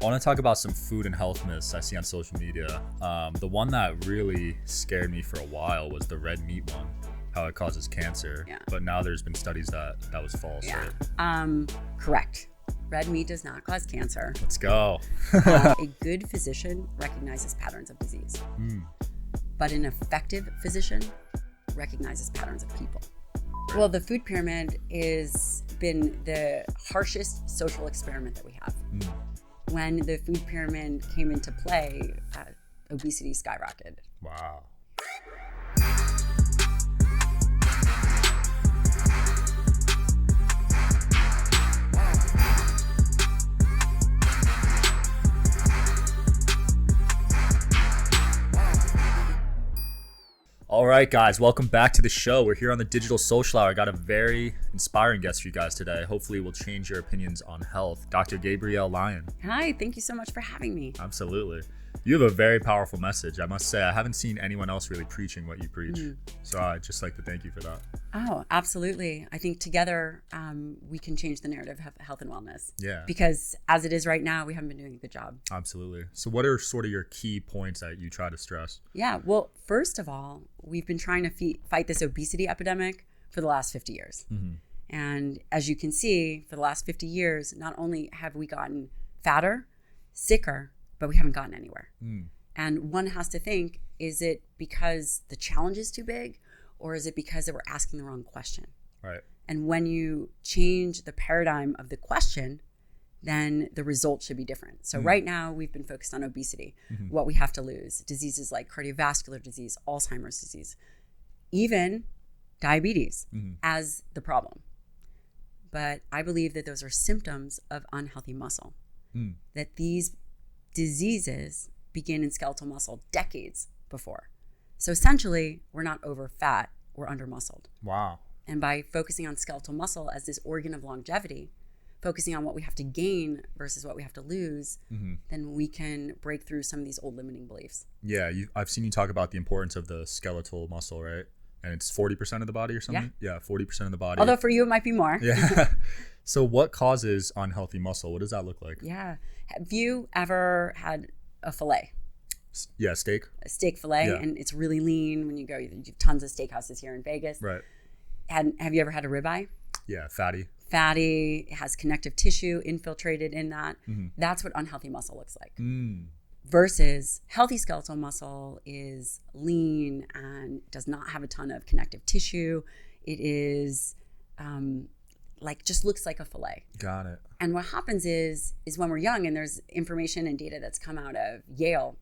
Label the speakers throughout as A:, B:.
A: I want to talk about some food and health myths I see on social media. The one that really scared me for a while was the red meat one, how it causes cancer.
B: Yeah.
A: But now there's been studies that was false.
B: Yeah.
A: Right?
B: Correct. Red meat does not cause cancer.
A: Let's go.
B: A good physician recognizes patterns of disease, but an effective physician recognizes patterns of people. Well, the food pyramid has been the harshest social experiment that we have. When the food pyramid came into play, obesity skyrocketed.
A: Wow. All right, guys, welcome back to the show. We're here on the Digital Social Hour. I got a very inspiring guest for you guys today. Hopefully, we'll change your opinions on health. Dr. Gabrielle Lyon.
B: Hi, thank you so much for having me.
A: Absolutely. You have a very powerful message. I must say, I haven't seen anyone else really preaching what you preach. So I'd just like to thank you for that.
B: Oh, absolutely. I think together we can change the narrative of health and wellness.
A: Yeah.
B: Because as it is right now, we haven't been doing a good job.
A: Absolutely. So what are sort of your key points that you try to stress?
B: Yeah. Well, first of all, we've been trying to fight this obesity epidemic for the last 50 years. And as you can see, for the last 50 years, not only have we gotten fatter, sicker, but we haven't gotten anywhere. And one has to think, is it because the challenge is too big, or is it because that we're asking the wrong question?
A: Right.
B: And when you change the paradigm of the question, then the result should be different. So right now we've been focused on obesity, what we have to lose, diseases like cardiovascular disease, Alzheimer's disease, even diabetes as the problem. But I believe that those are symptoms of unhealthy muscle, that these diseases begin in skeletal muscle decades before. So essentially, we're not over fat, we're under muscled.
A: Wow.
B: And by focusing on skeletal muscle as this organ of longevity, focusing on what we have to gain versus what we have to lose, then we can break through some of these old limiting beliefs.
A: Yeah, I've seen you talk about the importance of the skeletal muscle, right? And it's 40% of the body or something? Yeah, 40% of the body.
B: Although for you, it might be more.
A: Yeah. So what causes unhealthy muscle? What does that look like?
B: Yeah. Have you ever had a fillet?
A: Yeah, steak.
B: A steak fillet,
A: Yeah.
B: and it's really lean when you go. You have tons of steakhouses here in Vegas.
A: Right.
B: Have you ever had a ribeye?
A: Yeah, fatty.
B: Fatty, it has connective tissue infiltrated in that. That's what unhealthy muscle looks like. Versus healthy skeletal muscle is lean and does not have a ton of connective tissue. It is just looks like a fillet.
A: Got it.
B: And what happens is when we're young, and there's information and data that's come out of Yale,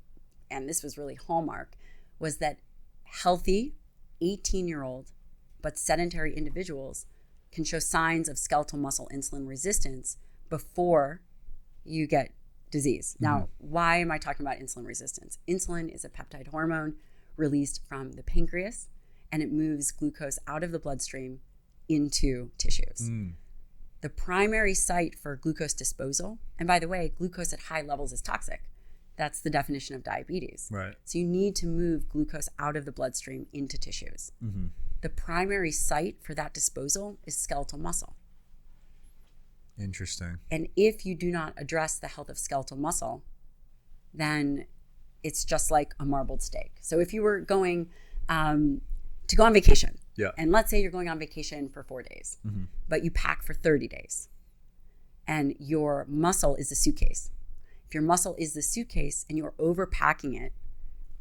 B: and this was really hallmark, was that healthy 18-year-old but sedentary individuals can show signs of skeletal muscle insulin resistance before you get disease. Now, why am I talking about insulin resistance? Insulin is a peptide hormone released from the pancreas, and it moves glucose out of the bloodstream into tissues. The primary site for glucose disposal, and by the way, glucose at high levels is toxic. That's the definition of diabetes.
A: Right.
B: So you need to move glucose out of the bloodstream into tissues. The primary site for that disposal is skeletal muscle.
A: Interesting.
B: And if you do not address the health of skeletal muscle, then it's just like a marbled steak. So if you were going to go on vacation, and let's say you're going on vacation for 4 days, but you pack for 30 days, and your muscle is the suitcase. If your muscle is the suitcase and you're overpacking it,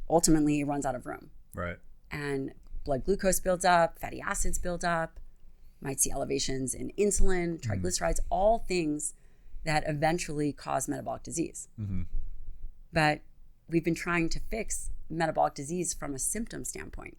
B: ultimately it runs out of room.
A: Right.
B: And blood glucose builds up, fatty acids build up, might see elevations in insulin, triglycerides, all things that eventually cause metabolic disease. But we've been trying to fix metabolic disease from a symptom standpoint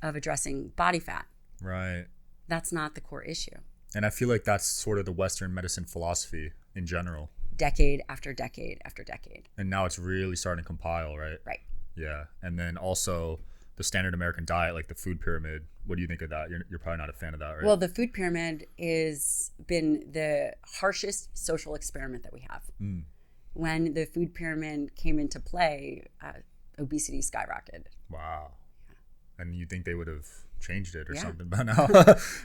B: of addressing body fat.
A: Right.
B: That's not the core issue.
A: And I feel like that's sort of the Western medicine philosophy in general.
B: Decade after decade after decade.
A: And now it's really starting to compile, right?
B: Right.
A: Yeah. And then also the standard American diet, like the food pyramid. What do you think of that? You're probably not a fan of that, right?
B: Well, the food pyramid has been the harshest social experiment that we have. When the food pyramid came into play, obesity skyrocketed.
A: Wow. And you think they would have changed it or something by now?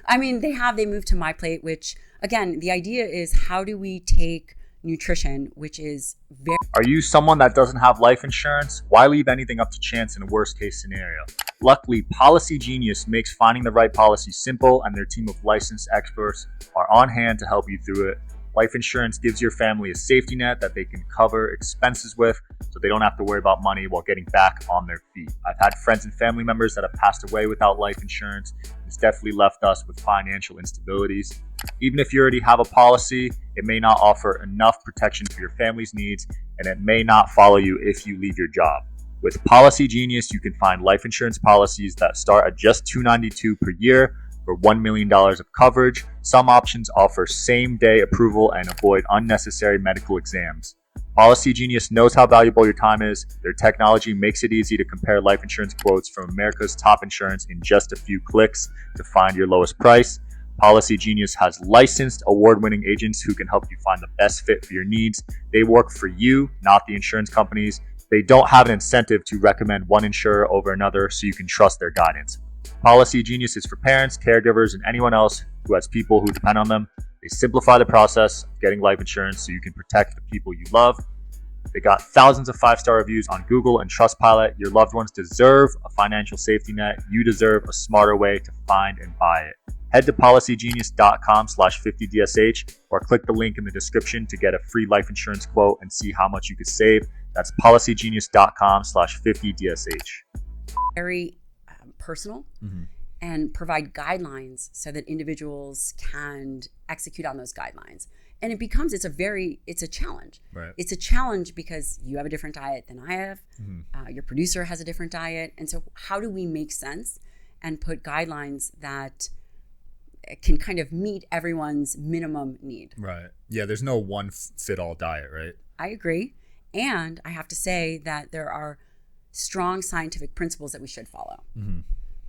B: I mean, they moved to My Plate, which again, the idea is how do we take nutrition, which is very...
A: Are you someone that doesn't have life insurance? Why leave anything up to chance in a worst case scenario? Luckily, Policy Genius makes finding the right policy simple, and their team of licensed experts are on hand to help you through it. Life insurance gives your family a safety net that they can cover expenses with, so they don't have to worry about money while getting back on their feet. I've had friends and family members that have passed away without life insurance. It's definitely left us with financial instabilities. Even if you already have a policy, it may not offer enough protection for your family's needs, and it may not follow you if you leave your job. With Policy Genius, you can find life insurance policies that start at just $292 per year for $1 million of coverage. Some options offer same-day approval and avoid unnecessary medical exams. Policy Genius knows how valuable your time is. Their technology makes it easy to compare life insurance quotes from America's top insurance in just a few clicks to find your lowest price. Policy Genius has licensed, award-winning agents who can help you find the best fit for your needs. They work for you, not the insurance companies. They don't have an incentive to recommend one insurer over another, so you can trust their guidance. Policy Genius is for parents, caregivers, and anyone else who has people who depend on them. They simplify the process of getting life insurance so you can protect the people you love. They got thousands of 5-star reviews on Google and Trustpilot. Your loved ones deserve a financial safety net. You deserve a smarter way to find and buy it. Head to policygenius.com/50DSH or click the link in the description to get a free life insurance quote and see how much you could save. That's policygenius.com/50DSH.
B: very personal and provide guidelines so that individuals can execute on those guidelines. And it's a challenge.
A: Right.
B: It's a challenge because you have a different diet than I have. Your producer has a different diet. And so how do we make sense and put guidelines that can kind of meet everyone's minimum need?
A: Right. Yeah, there's no one fit all diet, right?
B: I agree. And I have to say that there are strong scientific principles that we should follow.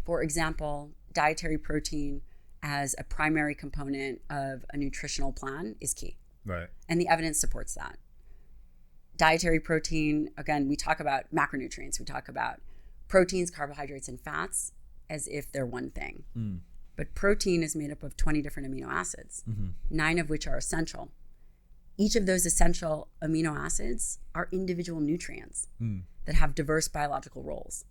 B: For example, dietary protein as a primary component of a nutritional plan is key.
A: Right.
B: And the evidence supports that. Dietary protein, again, we talk about macronutrients. We talk about proteins, carbohydrates, and fats as if they're one thing. But protein is made up of 20 different amino acids, 9 of which are essential. Each of those essential amino acids are individual nutrients that have diverse biological roles.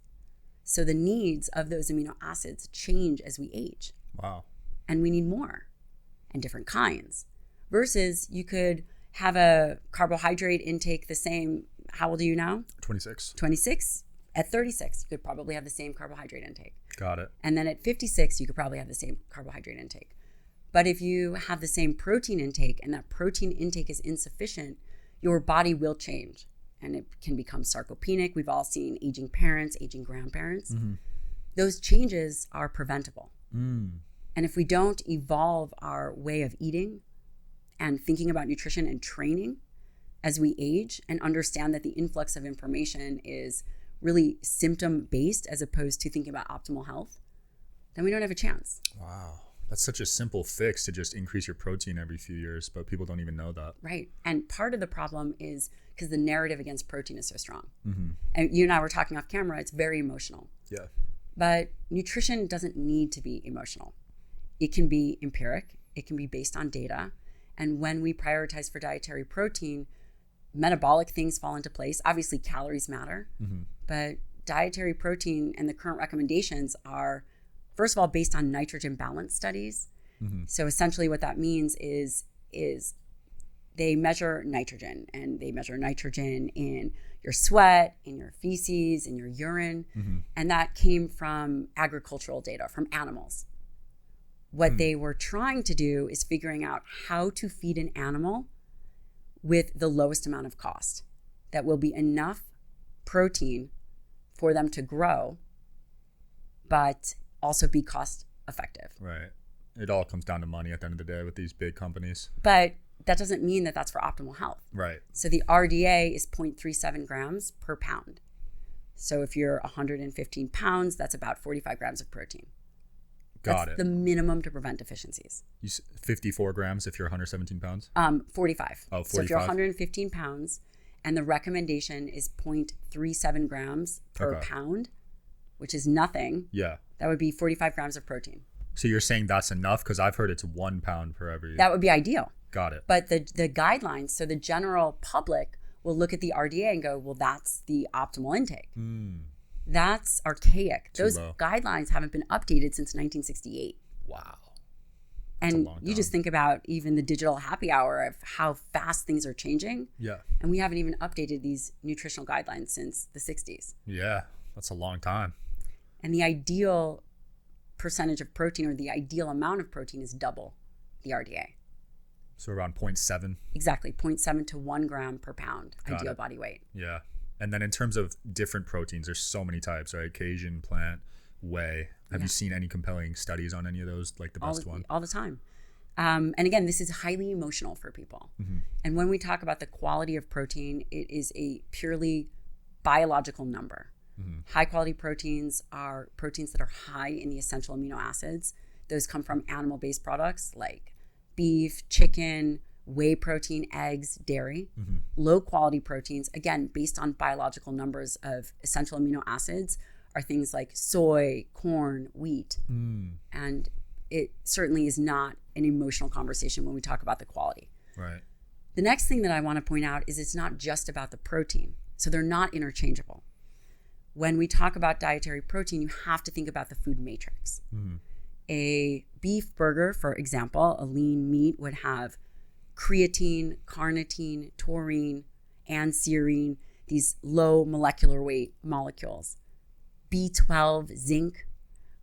B: So the needs of those amino acids change as we age.
A: Wow.
B: And we need more and different kinds. Versus you could have a carbohydrate intake the same. How old are you now?
A: 26.
B: 26. At 36, you could probably have the same carbohydrate intake.
A: Got it.
B: And then at 56, you could probably have the same carbohydrate intake. But if you have the same protein intake and that protein intake is insufficient, your body will change and it can become sarcopenic. We've all seen aging parents, aging grandparents. Those changes are preventable. And if we don't evolve our way of eating and thinking about nutrition and training as we age and understand that the influx of information is really symptom-based as opposed to thinking about optimal health, then we don't have a chance.
A: Wow. That's such a simple fix to just increase your protein every few years, but people don't even know that.
B: Right. And part of the problem is because the narrative against protein is so strong. And you and I were talking off camera, it's very emotional.
A: Yeah.
B: But nutrition doesn't need to be emotional. It can be empiric. It can be based on data. And when we prioritize for dietary protein, metabolic things fall into place. Obviously, calories matter. But dietary protein and the current recommendations are, first of all, based on nitrogen balance studies. So essentially what that means is they measure nitrogen, and they measure nitrogen in your sweat, in your feces, in your urine. And that came from agricultural data, from animals. What they were trying to do is figuring out how to feed an animal with the lowest amount of cost that will be enough protein for them to grow, but also be cost effective.
A: Right. It all comes down to money at the end of the day with these big companies.
B: But that doesn't mean that that's for optimal health.
A: Right.
B: So the RDA is 0.37 grams per pound. So if you're 115 pounds, that's about 45 grams of protein. That's the minimum to prevent deficiencies.
A: 54 grams if you're 117 pounds?
B: 45.
A: Oh, 45.
B: So if you're 115 pounds and the recommendation is 0.37 grams per pound, which is nothing. Yeah. That would be 45 grams of protein.
A: So you're saying that's enough? Because I've heard it's 1 pound per every.
B: That would be ideal.
A: Got it.
B: But the guidelines, so the general public will look at the RDA and go, well, that's the optimal intake. That's archaic. Those
A: low.
B: guidelines haven't been updated since 1968.
A: Wow.
B: And you just think about even the digital happy hour of how fast things are changing.
A: Yeah.
B: And we haven't even updated these nutritional guidelines since the 60s.
A: Yeah, that's a long time.
B: And the ideal percentage of protein or the ideal amount of protein is double the RDA.
A: So around 0.7.
B: Exactly, 0.7 to 1 gram per pound ideal body weight.
A: Yeah. And then in terms of different proteins, there's so many types, right? Cajun, plant, whey. Have you seen any compelling studies on any of those, like the best one?
B: All the time. And again, this is highly emotional for people. And when we talk about the quality of protein, it is a purely biological number. High quality proteins are proteins that are high in the essential amino acids. Those come from animal-based products like beef, chicken, whey protein, eggs, dairy. Low quality proteins, again, based on biological numbers of essential amino acids, are things like soy, corn, wheat. And it certainly is not an emotional conversation when we talk about the quality.
A: Right.
B: The next thing that I want to point out is it's not just about the protein. So they're not interchangeable. When we talk about dietary protein, you have to think about the food matrix. A beef burger, for example, a lean meat would have creatine, carnitine, taurine, and serine, these low molecular weight molecules. B12, zinc,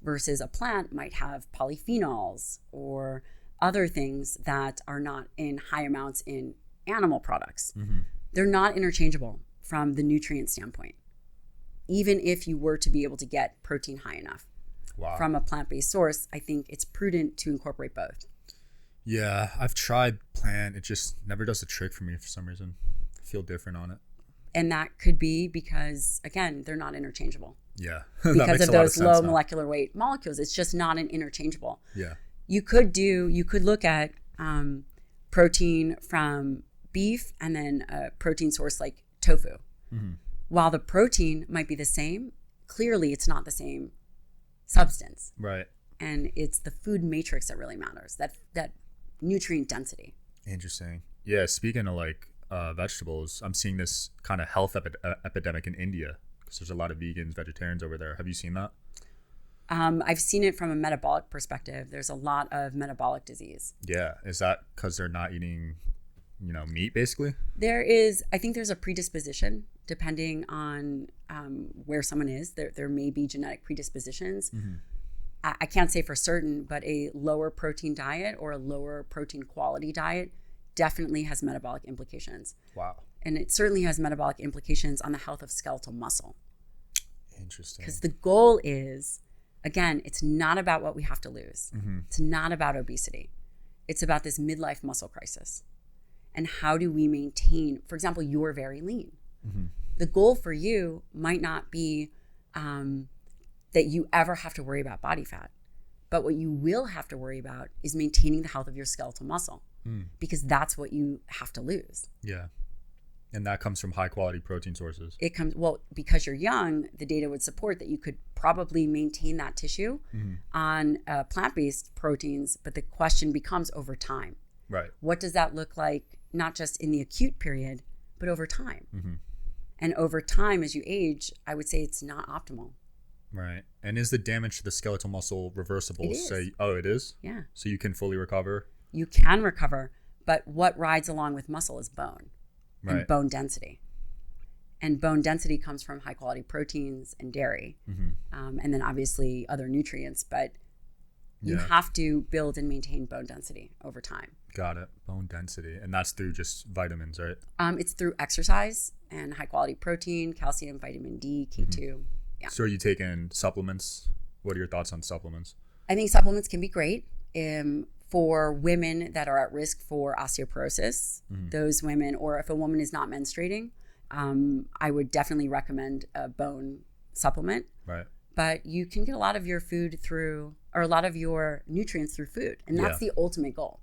B: versus a plant might have polyphenols or other things that are not in high amounts in animal products. They're not interchangeable from the nutrient standpoint, even if you were to be able to get protein high enough. From a plant-based source, I think it's prudent to incorporate both.
A: Yeah, I've tried plant. It just never does the trick for me for some reason. I feel different on it.
B: And that could be because, again, they're not interchangeable.
A: Yeah.
B: Because of those low molecular weight molecules. It's just not an interchangeable.
A: Yeah.
B: You could look at protein from beef and then a protein source like tofu. While the protein might be the same, clearly it's not the same substance.
A: Right.
B: And it's the food matrix that really matters, that nutrient density.
A: Interesting. Yeah, speaking of like vegetables, I'm seeing this kind of health epidemic in India because there's a lot of vegans, vegetarians over there. Have you seen that?
B: I've seen it from a metabolic perspective. There's a lot of metabolic disease.
A: Yeah. Is that because they're not eating, meat basically?
B: I think there's a predisposition depending on where someone is. There may be genetic predispositions. I can't say for certain, but a lower protein diet or a lower protein quality diet definitely has metabolic implications.
A: Wow.
B: And it certainly has metabolic implications on the health of skeletal muscle.
A: Interesting.
B: Because the goal is, again, it's not about what we have to lose. It's not about obesity. It's about this midlife muscle crisis. And how do we maintain, for example, you're very lean. The goal for you might not be that you ever have to worry about body fat. But what you will have to worry about is maintaining the health of your skeletal muscle because that's what you have to lose.
A: Yeah. And that comes from high quality protein sources.
B: It comes, because you're young, the data would support that you could probably maintain that tissue on plant-based proteins. But the question becomes over time.
A: Right.
B: What does that look like, not just in the acute period, but over time? And over time, as you age, I would say it's not optimal.
A: Right. And is the damage to the skeletal muscle reversible?
B: It is.
A: It is?
B: Yeah.
A: So you can fully recover?
B: You can recover, but what rides along with muscle is bone and bone density. And bone density comes from high quality proteins and dairy, and then obviously other nutrients, but you have to build and maintain bone density over time.
A: Got it. Bone density. And that's through just vitamins, right?
B: It's through exercise and high quality protein, calcium, vitamin D, K2. Yeah.
A: So are you taking supplements? What are your thoughts on supplements?
B: I think supplements can be great for women that are at risk for osteoporosis. Those women, or if a woman is not menstruating, I would definitely recommend a bone supplement.
A: Right.
B: But you can get a lot of your food through, or a lot of your nutrients through food. And that's the ultimate goal.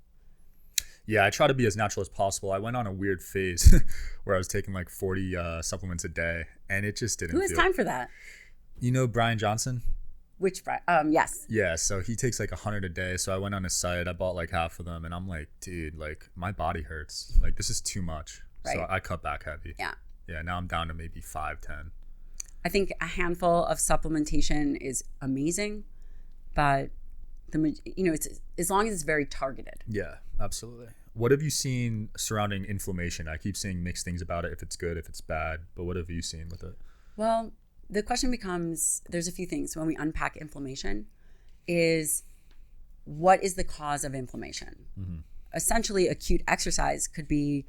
A: Yeah, I try to be as natural as possible. I went on a weird phase where I was taking like 40 supplements a day, and it just didn't
B: Who has time for that?
A: You know Brian Johnson?
B: Which yes.
A: Yeah, so he takes like 100 a day. So I went on his site, I bought like half of them, and I'm like, dude, like my body hurts. Like this is too much.
B: Right.
A: So I cut back heavy.
B: Yeah.
A: Yeah, now I'm down to maybe 5-10.
B: I think a handful of supplementation is amazing, but it's as long as it's very targeted.
A: Yeah, absolutely. What have you seen surrounding inflammation? I keep seeing mixed things about it, if it's good, if it's bad, but what have you seen with it?
B: Well, the question becomes, there's a few things when we unpack inflammation, is what is the cause of inflammation? Mm-hmm. Essentially, acute exercise could be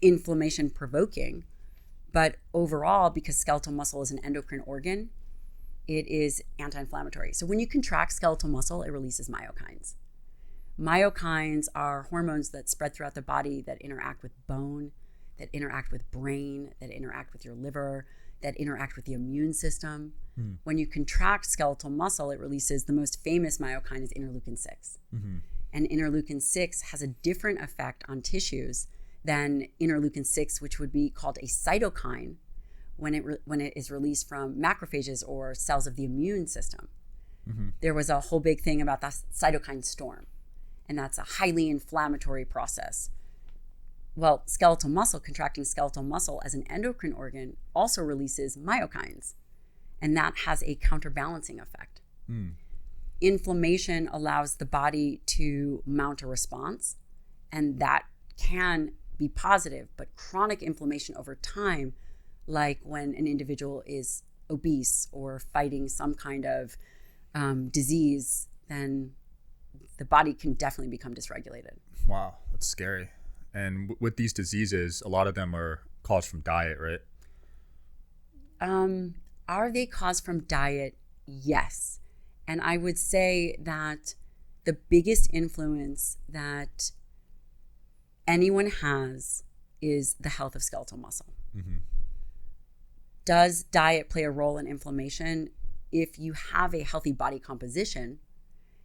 B: inflammation provoking, but overall, because skeletal muscle is an endocrine organ, it is anti-inflammatory. So when you contract skeletal muscle, it releases myokines. Myokines are hormones that spread throughout the body that interact with bone, that interact with brain, that interact with your liver, that interact with the immune system. When you contract skeletal muscle, it releases the most famous myokine is interleukin 6. Mm-hmm. And interleukin 6 has a different effect on tissues than interleukin 6, which would be called a cytokine when it is released from macrophages or cells of the immune system. Mm-hmm. There was a whole big thing about the cytokine storm, and that's a highly inflammatory process. Well, skeletal muscle, contracting skeletal muscle as an endocrine organ also releases myokines, and that has a counterbalancing effect. Inflammation allows the body to mount a response, and that can be positive, but chronic inflammation over time, like when an individual is obese or fighting some kind of disease, then the body can definitely become dysregulated.
A: Wow, that's scary. And with these diseases, a lot of them are caused from diet, right?
B: Are they caused from diet? Yes. And I would say that the biggest influence that anyone has is the health of skeletal muscle. Mm-hmm. Does diet play a role in inflammation? If you have a healthy body composition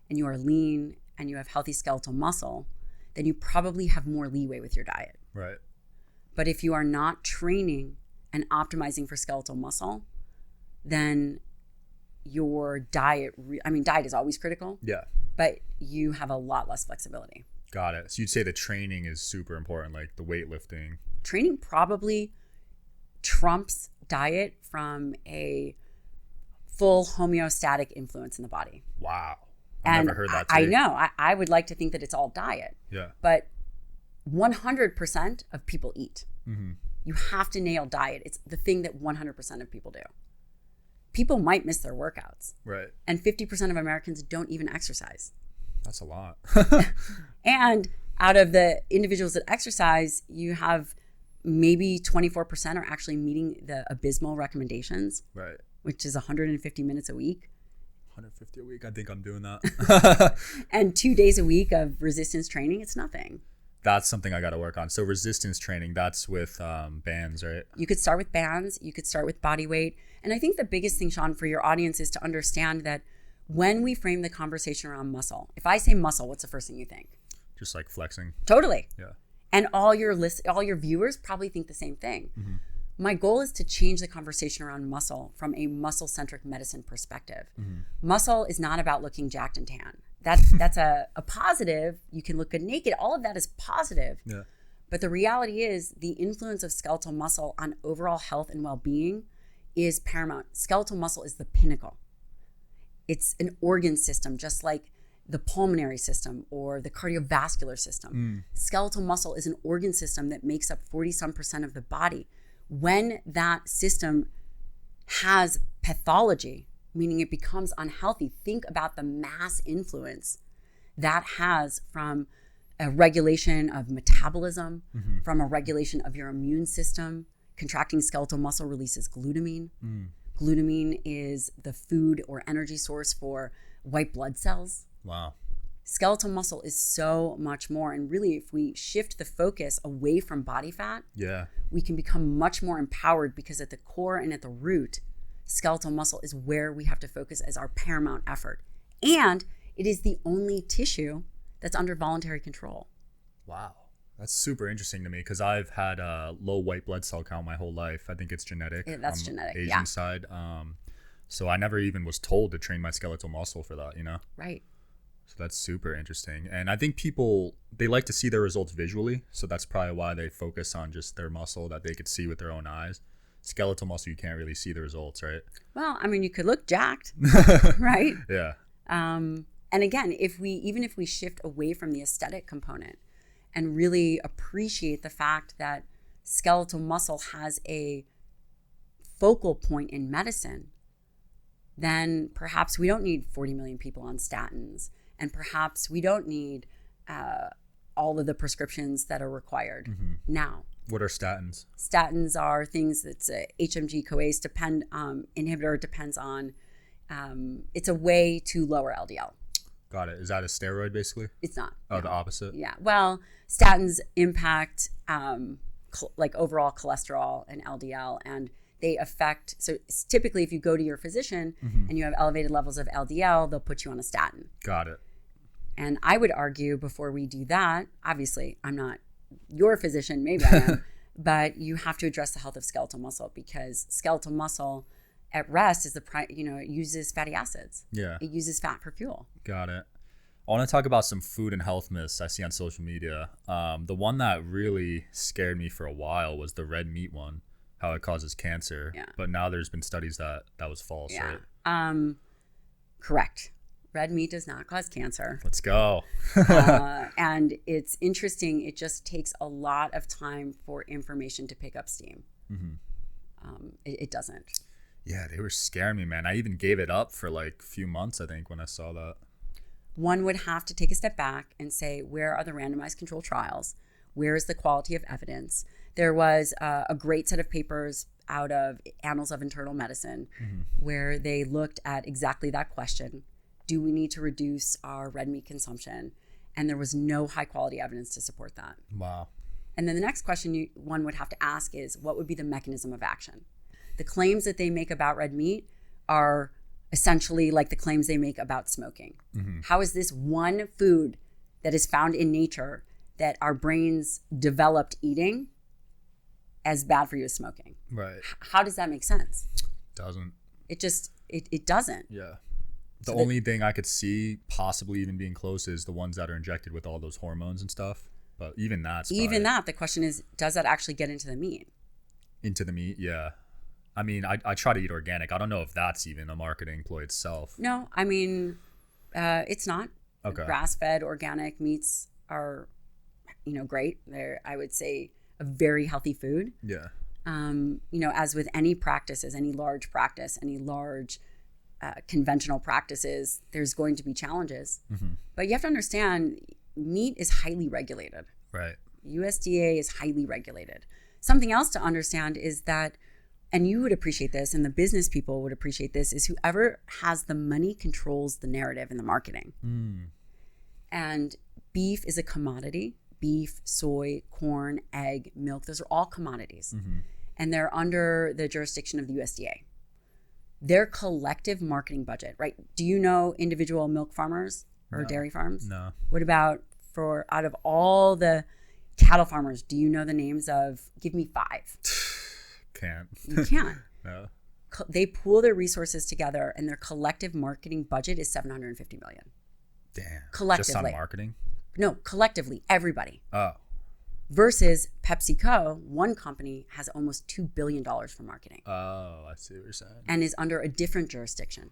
B: and you are lean and you have healthy skeletal muscle, then you probably have more leeway with your diet.
A: Right.
B: But if you are not training and optimizing for skeletal muscle, then your diet, diet is always critical.
A: Yeah.
B: But you have a lot less flexibility.
A: Got it. So you'd say the training is super important, like the weightlifting.
B: Training probably trumps diet from a full homeostatic influence in the body.
A: Wow. I've never heard that.
B: I know. I would like to think that it's all diet.
A: Yeah.
B: But 100% of people eat.
A: Mm-hmm.
B: You have to nail diet. It's the thing that 100% of people do. People might miss their workouts.
A: Right.
B: And 50% of Americans don't even exercise.
A: That's a lot.
B: And out of the individuals that exercise, you have maybe 24% are actually meeting the abysmal recommendations.
A: Right.
B: Which is 150 minutes a week.
A: 150 a week. I think I'm doing that.
B: And 2 days a week of resistance training, it's nothing.
A: That's something I got to work on. So resistance training, that's with bands, right?
B: You could start with bands. You could start with body weight. And I think the biggest thing, Sean, for your audience is to understand that when we frame the conversation around muscle, if I say muscle, what's the first thing you think?
A: Just like flexing.
B: Totally.
A: Yeah.
B: And all your viewers probably think the same thing. Mm-hmm. My goal is to change the conversation around muscle from a muscle-centric medicine perspective. Mm-hmm. Muscle is not about looking jacked and tan. That's a positive. You can look good naked. All of that is positive.
A: Yeah.
B: But the reality is the influence of skeletal muscle on overall health and well-being is paramount. Skeletal muscle is the pinnacle. It's an organ system, just like the pulmonary system or the cardiovascular system. Skeletal muscle is an organ system that makes up 40-some% of the body. When that system has pathology, meaning it becomes unhealthy, think about the mass influence that has from a regulation of metabolism, from a regulation of your immune system. Contracting skeletal muscle releases glutamine. Glutamine is the food or energy source for white blood cells.
A: Wow.
B: Skeletal muscle is so much more. And really, if we shift the focus away from body fat, we can become much more empowered, because at the core and at the root, skeletal muscle is where we have to focus as our paramount effort. And it is the only tissue that's under voluntary control.
A: Wow. That's super interesting to me, because I've had a low white blood cell count my whole life. I think it's genetic.
B: Yeah, that's genetic,
A: Asian side. So I never even was told to train my skeletal muscle for that, you know?
B: Right.
A: So that's super interesting. And I think people, they like to see their results visually. So that's probably why they focus on just their muscle that they could see with their own eyes. Skeletal muscle, you can't really see the results, right?
B: Well, I mean, you could look jacked, right?
A: Yeah.
B: And again, even if we shift away from the aesthetic component and really appreciate the fact that skeletal muscle has a focal point in medicine, then perhaps we don't need 40 million people on statins, and perhaps we don't need all of the prescriptions that are required now.
A: What are statins?
B: Statins are things that's a HMG-CoAs inhibitor, depends on, it's a way to lower LDL.
A: Got it. Is that a steroid basically?
B: It's not.
A: Oh,
B: no.
A: The opposite?
B: Yeah. Well, statins impact like overall cholesterol and LDL, and they affect, so typically if you go to your physician and you have elevated levels of LDL, they'll put you on a statin.
A: Got it.
B: And I would argue before we do that, obviously I'm not your physician, maybe I am, but you have to address the health of skeletal muscle, because skeletal muscle at rest is it uses fatty acids.
A: Yeah.
B: It uses fat for fuel.
A: Got it. I want to talk about some food and health myths I see on social media. The one that really scared me for a while was the red meat one, how it causes cancer.
B: Yeah.
A: But now there's been studies that was false,
B: Yeah.
A: right?
B: Correct. Red meat does not cause cancer.
A: Let's go.
B: And it's interesting. It just takes a lot of time for information to pick up steam. It doesn't.
A: Yeah, they were scaring me, man. I even gave it up for like a few months, I think, when I saw that.
B: One would have to take a step back and say, where are the randomized control trials? Where is the quality of evidence? There was a great set of papers out of Annals of Internal Medicine where they looked at exactly that question. Do we need to reduce our red meat consumption? And there was no high quality evidence to support that.
A: Wow.
B: And then the next question one would have to ask is, what would be the mechanism of action? The claims that they make about red meat are essentially like the claims they make about smoking. How is this one food that is found in nature that our brains developed eating as bad for you as smoking?
A: Right.
B: How does that make sense?
A: Doesn't.
B: It just, it doesn't.
A: Yeah. The only thing I could see possibly even being close is the ones that are injected with all those hormones and stuff. But even that's
B: the question is, does that actually get into the meat?
A: Into the meat, yeah. I mean, I try to eat organic. I don't know if that's even a marketing ploy itself.
B: No, I mean, it's not.
A: Okay.
B: Grass-fed organic meats are, great. They're, I would say, a very healthy food.
A: Yeah.
B: As with any practices, any large practice, any large conventional practices, there's going to be challenges. But you have to understand, meat is highly regulated.
A: Right.
B: USDA is highly regulated. Something else to understand is that, and you would appreciate this, and the business people would appreciate this, is whoever has the money controls the narrative and the marketing. And beef is a commodity. Beef, soy, corn, egg, milk, those are all commodities. And they're under the jurisdiction of the USDA. Their collective marketing budget, right? Do you know individual milk farmers or dairy farms?
A: No.
B: What about out of all the cattle farmers, do you know the names of, give me 5?
A: Can't.
B: You can't.
A: No.
B: They pool their resources together, and their collective marketing budget is $750 million.
A: Damn.
B: Collectively.
A: Just on marketing?
B: No, collectively, everybody.
A: Oh.
B: Versus PepsiCo, one company has almost $2 billion for marketing.
A: Oh, I see what you're saying.
B: And is under a different jurisdiction.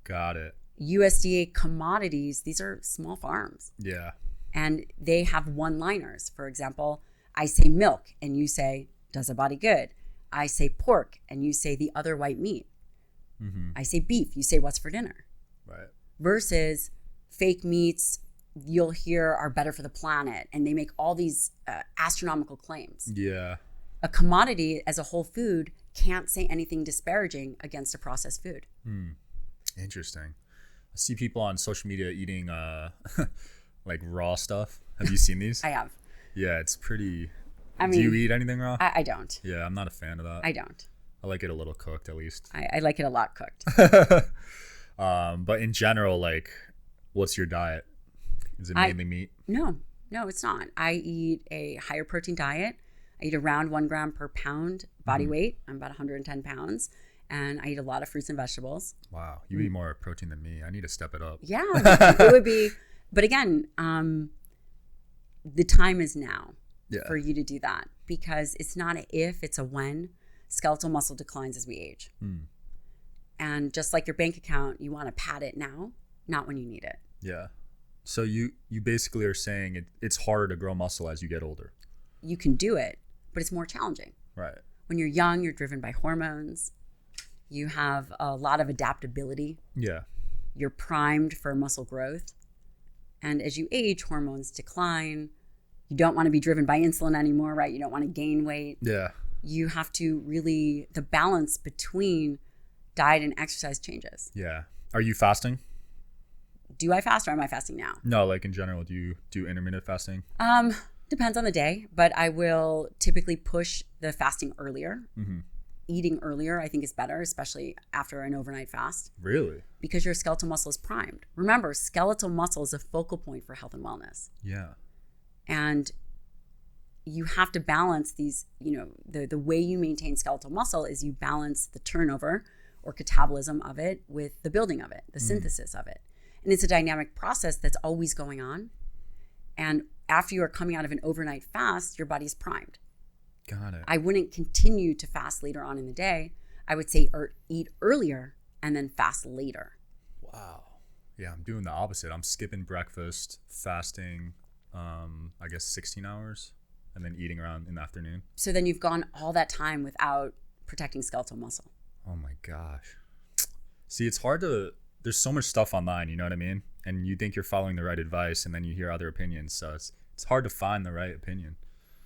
A: Got it.
B: USDA commodities, these are small farms.
A: Yeah.
B: And they have one-liners. For example, I say milk, and you say, does a body good? I say pork, and you say the other white meat. I say beef, you say what's for dinner.
A: Right.
B: Versus fake meats, you'll hear are better for the planet, and they make all these astronomical claims.
A: Yeah.
B: A commodity as a whole food can't say anything disparaging against a processed food.
A: Interesting. I see people on social media eating like raw stuff. Have you seen these?
B: I have.
A: Yeah, it's pretty.
B: I mean,
A: do you eat anything raw?
B: I don't.
A: Yeah, I'm not a fan of that.
B: I don't.
A: I like it a little cooked at least.
B: I like it a lot cooked.
A: But in general, like, what's your diet? Is it mainly meat?
B: No, it's not. I eat a higher protein diet. I eat around 1 gram per pound body weight. I'm about 110 pounds. and I eat a lot of fruits and vegetables.
A: Wow. You eat more protein than me. I need to step it up.
B: Yeah, it would be. But again, the time is now for you to do that, because it's not an if, it's a when. Skeletal muscle declines as we age. And just like your bank account, you want to pad it now, not when you need it.
A: Yeah. So you basically are saying it's harder to grow muscle as you get older.
B: You can do it, but it's more challenging.
A: Right.
B: When you're young, you're driven by hormones. You have a lot of adaptability.
A: Yeah.
B: You're primed for muscle growth. And as you age, hormones decline. You don't want to be driven by insulin anymore, right? You don't want to gain weight.
A: Yeah.
B: You have to really, the balance between diet and exercise changes.
A: Yeah. Are you fasting?
B: Do I fast, or am I fasting now?
A: No, like in general, do you do intermittent fasting?
B: Depends on the day, but I will typically push the fasting earlier. Eating earlier, I think, is better, especially after an overnight fast.
A: Really?
B: Because your skeletal muscle is primed. Remember, skeletal muscle is a focal point for health and wellness.
A: Yeah.
B: And you have to balance these, the way you maintain skeletal muscle is you balance the turnover or catabolism of it with the building of it, the synthesis of it. And it's a dynamic process that's always going on. And after you are coming out of an overnight fast, your body's primed.
A: Got it.
B: I wouldn't continue to fast later on in the day. I would say eat earlier and then fast later.
A: Wow. Yeah, I'm doing the opposite. I'm skipping breakfast, fasting, I guess 16 hours, and then eating around in the afternoon.
B: So then you've gone all that time without protecting skeletal muscle.
A: Oh my gosh. See, it's hard to, there's so much stuff online, you know what I mean? And you think you're following the right advice, and then you hear other opinions. So it's hard to find the right opinion.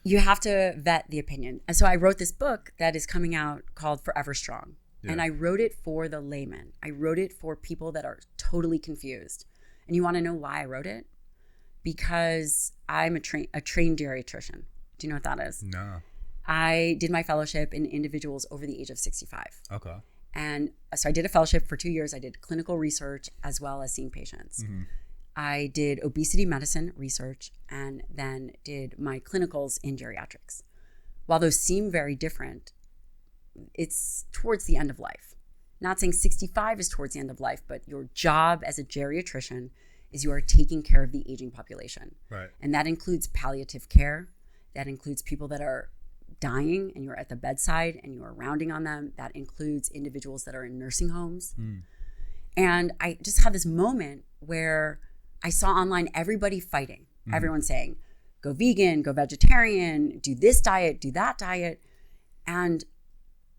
B: You have to vet the opinion. And so I wrote this book that is coming out called Forever Strong. Yeah. And I wrote it for the layman. I wrote it for people that are totally confused. And you want to know why I wrote it? Because I'm a trained geriatrician. Do you know what that is?
A: No.
B: I did my fellowship in individuals over the age of 65.
A: Okay.
B: And so I did a fellowship for 2 years. I did clinical research as well as seeing patients. I did obesity medicine research and then did my clinicals in geriatrics. While those seem very different, it's towards the end of life. Not saying 65 is towards the end of life, but your job as a geriatrician is you are taking care of the aging population.
A: Right.
B: And that includes palliative care. That includes people that are dying and you're at the bedside and you are rounding on them. That includes individuals that are in nursing homes. And I just had this moment where I saw online everybody fighting. Everyone saying, go vegan, go vegetarian, do this diet, do that diet. And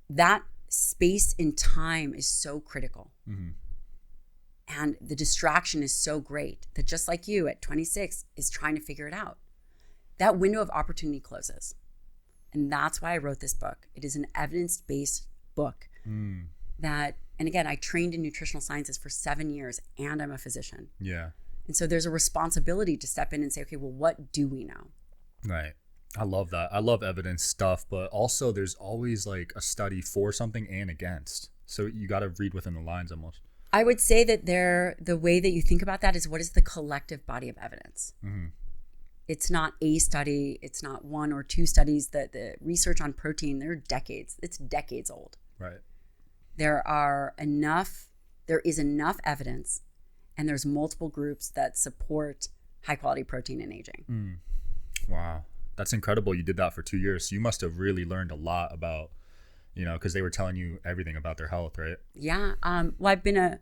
B: that space in time is so critical. And the distraction is so great that just like you at 26 is trying to figure it out. That window of opportunity closes. And that's why I wrote this book. It is an evidence-based book that, and again, I trained in nutritional sciences for 7 years and I'm a physician.
A: Yeah.
B: And so there's a responsibility to step in and say, okay, well, what do we know?
A: Right. I love that. I love evidence stuff, but also there's always like a study for something and against. So you got to read within the lines almost.
B: I would say that the way that you think about that is what is the collective body of evidence? It's not a study. It's not one or two studies. The research on protein, it's decades old.
A: Right.
B: There is enough evidence, and there's multiple groups that support high quality protein in aging.
A: Wow. That's incredible. You did that for 2 years. So you must have really learned a lot about, because they were telling you everything about their health, right?
B: Yeah. Well, I've been a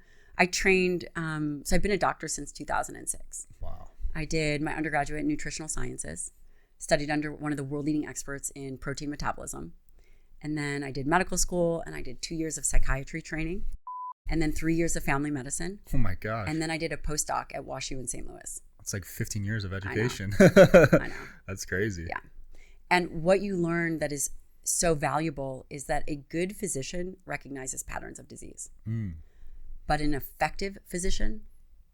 B: doctor since 2006.
A: Wow.
B: I did my undergraduate in nutritional sciences, studied under one of the world leading experts in protein metabolism. And then I did medical school and I did 2 years of psychiatry training and then 3 years of family medicine.
A: Oh my gosh.
B: And then I did a postdoc at WashU in St. Louis.
A: It's like 15 years of education.
B: I know.
A: That's crazy.
B: Yeah. And what you learn that is so valuable is that a good physician recognizes patterns of disease. But an effective physician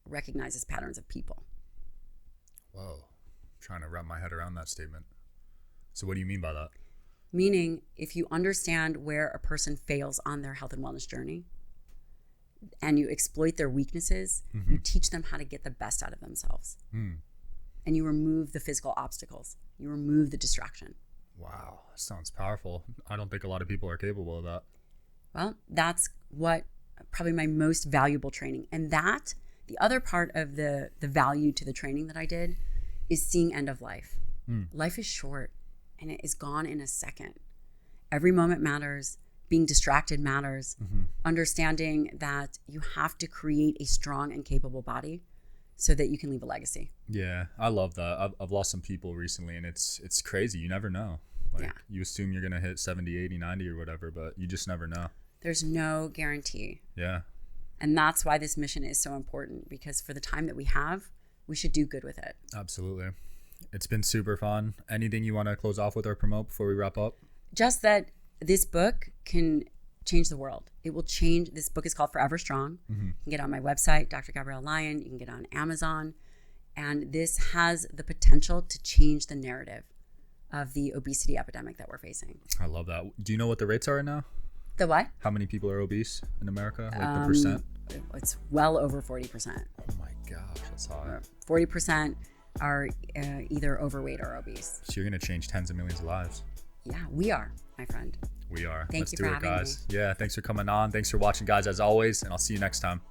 B: recognizes patterns of people.
A: Whoa. I'm trying to wrap my head around that statement. So what do you mean by that?
B: Meaning, if you understand where a person fails on their health and wellness journey and you exploit their weaknesses, you teach them how to get the best out of themselves. And you remove the physical obstacles. You remove the distraction.
A: Wow. That sounds powerful. I don't think a lot of people are capable of that.
B: Well, that's what probably my most valuable training. And that, the other part of the value to the training that I did is seeing end of life. Life is short and it is gone in a second. Every moment matters. Being distracted matters. Understanding that you have to create a strong and capable body so that you can leave a legacy.
A: Yeah, I love that. I've lost some people recently, and it's crazy. You never know. Like, you assume you're going to hit 70, 80, 90 or whatever, but you just never know.
B: There's no guarantee.
A: Yeah.
B: And that's why this mission is so important, because for the time that we have, we should do good with it. Absolutely.
A: It's been super fun. Anything you want to close off with or promote before we wrap up?
B: Just that this book can change the world. It will change. This book is called Forever Strong. You can get it on my website, Dr. Gabrielle Lyon. You can get it on Amazon. And this has the potential to change the narrative of the obesity epidemic that we're facing.
A: I love that. Do you know what the rates are now?
B: The what?
A: How many people are obese in America? Like the percent?
B: It's well over 40%.
A: Oh my gosh, that's high.
B: 40% are either overweight or obese.
A: So you're going to change tens of millions of lives.
B: Yeah, we are, my friend.
A: We are.
B: Thank you for having me.
A: Yeah, thanks for coming on. Thanks for watching, guys, as always, and I'll see you next time.